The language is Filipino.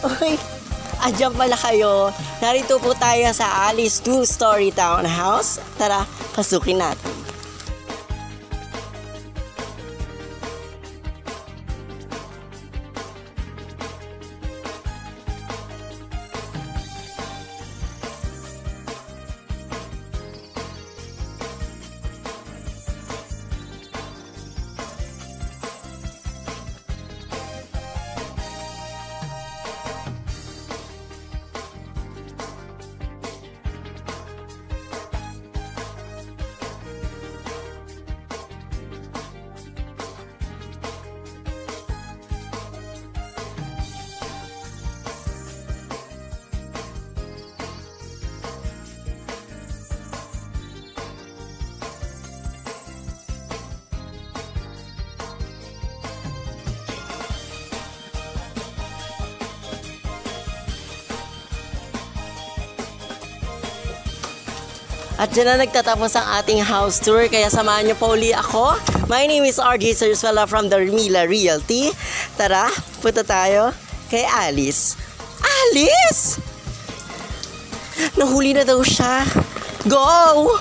Uy, andyan pala kayo. Narito po tayo sa Alice 2-story townhouse. Tara, pasukin natin. At dyan na nagtatapos ang ating house tour, kaya samahan niyo pa uli ako. My name is RJ Sarsuela from the Mila Realty. Tara, punta tayo kay Alice. Alice! Nahuli na daw siya. Go!